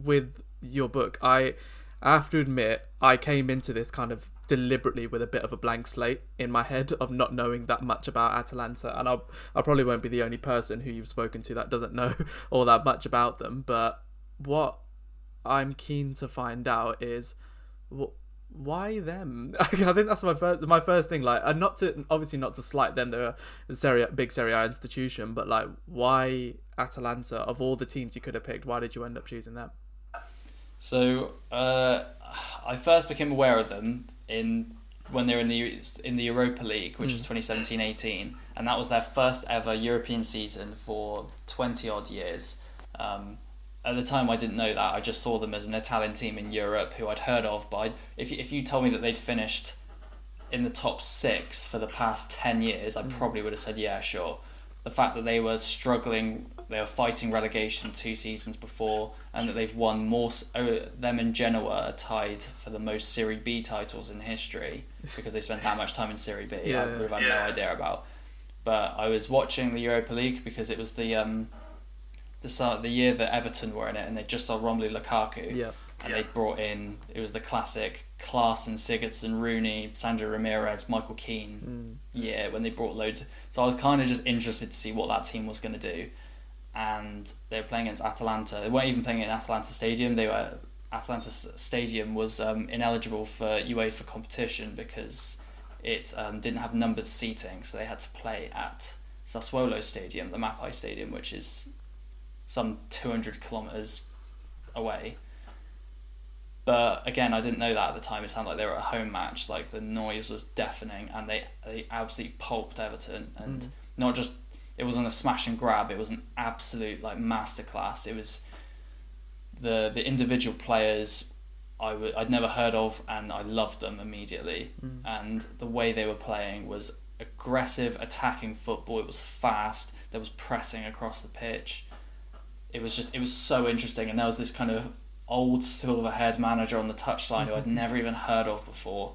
with your book, I have to admit, I came into this kind of deliberately with a bit of a blank slate in my head of not knowing that much about Atalanta, and I probably won't be the only person who you've spoken to that doesn't know all that much about them. But what I'm keen to find out is why them? I think that's my first thing. Like, and not to obviously not to slight them, they're a big Serie A institution, but like, why Atalanta of all the teams you could have picked? Why did you end up choosing them? So I first became aware of them when they were in the Europa League, which was 2017-18, and that was their first ever European season for 20 odd years. At the time, I didn't know that. I just saw them as an Italian team in Europe who I'd heard of. But if you told me that they'd finished in the top 6 for the past 10 years, I probably would have said, yeah, sure. The fact that they were struggling, they were fighting relegation 2 seasons before, and that they've won more. Them and Genoa are tied for the most Serie B titles in history because they spent that much time in Serie B. I would have had no idea about. But I was watching the Europa League because it was the year that Everton were in it, and they just saw Romelu Lukaku, and they brought in, it was the classic Klaassen, Sigurdsson, Rooney, Sandro Ramirez, Michael Keane year when they brought loads. So I was kind of just interested to see what that team was going to do, and they were playing against Atalanta. They weren't even playing in Atalanta Stadium. Atalanta Stadium was ineligible for UEFA competition because it didn't have numbered seating, so they had to play at Sassuolo Stadium, the Mapai Stadium, which is some 200 kilometers away. But again, I didn't know that at the time. It sounded like they were at a home match. Like, the noise was deafening, and they absolutely pulped Everton. And not just, it wasn't a smash and grab, it was an absolute like masterclass. It was the individual players I'd never heard of, and I loved them immediately. And the way they were playing was aggressive, attacking football. It was fast. There was pressing across the pitch. It was so interesting, and there was this kind of old silver-haired manager on the touchline who I'd never even heard of before,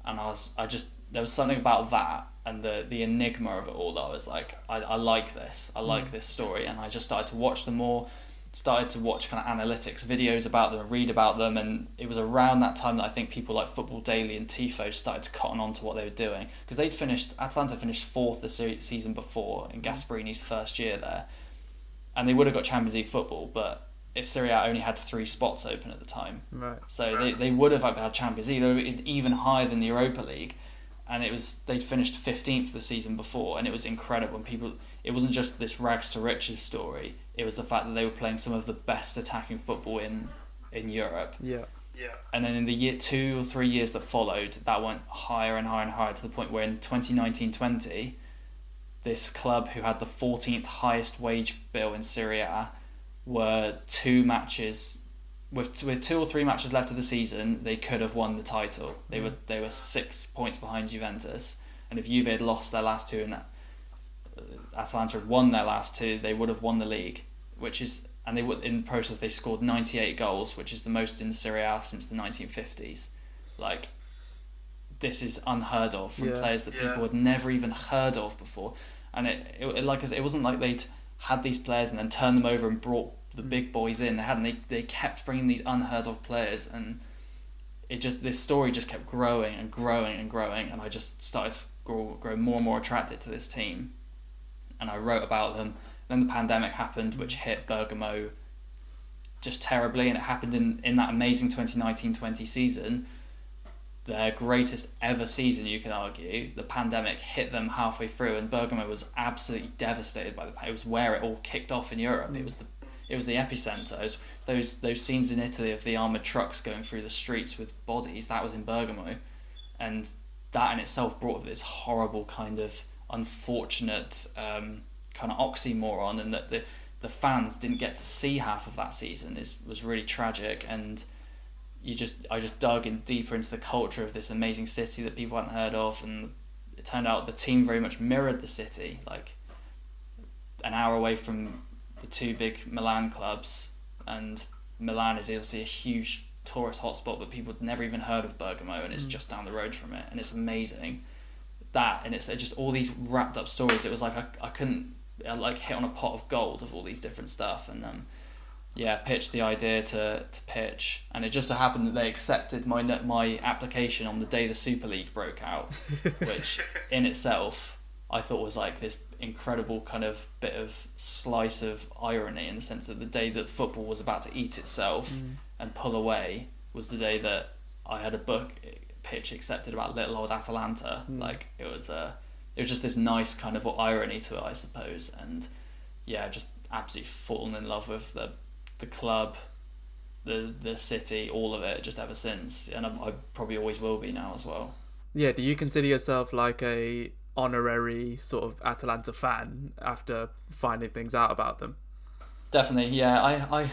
and there was something about that and the enigma of it all that I was like, I like this, I like this story, and I just started to watch them more, started to watch kind of analytics videos about them and read about them, and it was around that time that I think people like Football Daily and Tifo started to cotton on to what they were doing, because Atalanta finished 4th the season before in Gasperini's first year there. And they would have got Champions League football, but Serie A only had 3 spots open at the time. Right. So they would have had Champions League. They were even higher than the Europa League, and they'd finished 15th the season before, and it was incredible. And it wasn't just this rags to riches story. It was the fact that they were playing some of the best attacking football in Europe. Yeah. And then in the 2 or 3 years that followed, that went higher and higher and higher to the point where in 2019-20. This club, who had the 14th highest wage bill in Serie A, were 2 matches with 2 or 3 matches left of the season. They could have won the title. They were 6 points behind Juventus, and if Juve had lost their last 2 and Atalanta had won their last 2, they would have won the league. And they would, in the process, they scored 98 goals, which is the most in Serie A since the 1950s. Like, this is unheard of from players that people had never even heard of before. And it wasn't like they'd had these players and then turned them over and brought the big boys in. They kept bringing these unheard of players, and this story just kept growing and growing and growing, and I just started to grow more and more attracted to this team, and I wrote about them. Then the pandemic happened, which hit Bergamo just terribly, and it happened in that amazing 2019-20 season, their greatest ever season, you can argue. The pandemic hit them halfway through, and Bergamo was absolutely devastated by it was where it all kicked off in Europe. It was the epicenter. It was those scenes in Italy of the armoured trucks going through the streets with bodies. That was in Bergamo, and that in itself brought this horrible kind of unfortunate kind of oxymoron, and that the fans didn't get to see half of that season was really tragic. And I just dug in deeper into the culture of this amazing city that people hadn't heard of, and it turned out the team very much mirrored the city. Like, an hour away from the 2 big Milan clubs, and Milan is obviously a huge tourist hotspot, but people had never even heard of Bergamo, and it's just down the road from it, and it's amazing. That, and it's just all these wrapped up stories. It was like I couldn't like hit on a pot of gold of all these different stuff, and pitched the idea to pitch, and it just so happened that they accepted my application on the day the Super League broke out, which in itself I thought was like this incredible kind of bit of slice of irony, in the sense that the day that football was about to eat itself and pull away was the day that I had a book pitch accepted about little old Atalanta. Like it was just this nice kind of irony to it, I suppose, and just absolutely fallen in love with the club, the city, all of it, just ever since, and I probably always will be now as well. Yeah, do you consider yourself like a honorary sort of Atalanta fan after finding things out about them? Definitely, yeah. I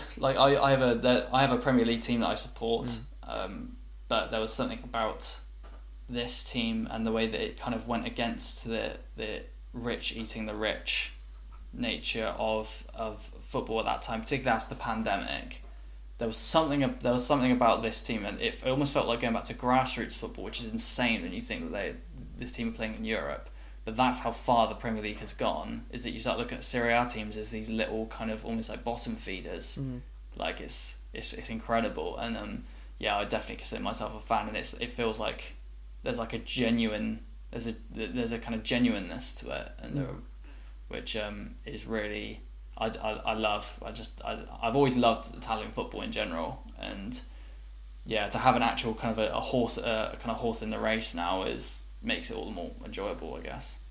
have a Premier League team that I support, but there was something about this team and the way that it kind of went against the rich eating the rich nature of football at that time, particularly after the pandemic. There was something about this team, and it almost felt like going back to grassroots football, which is insane when you think that this team are playing in Europe. But that's how far the Premier League has gone. Is that you start looking at Serie A teams as these little kind of almost like bottom feeders. Like it's incredible, and I definitely consider myself a fan, and it feels like there's like a genuine there's a kind of genuineness to it, and which is really I love. I've always loved Italian football in general, and to have an actual kind of a horse in the race now makes it all the more enjoyable, I guess.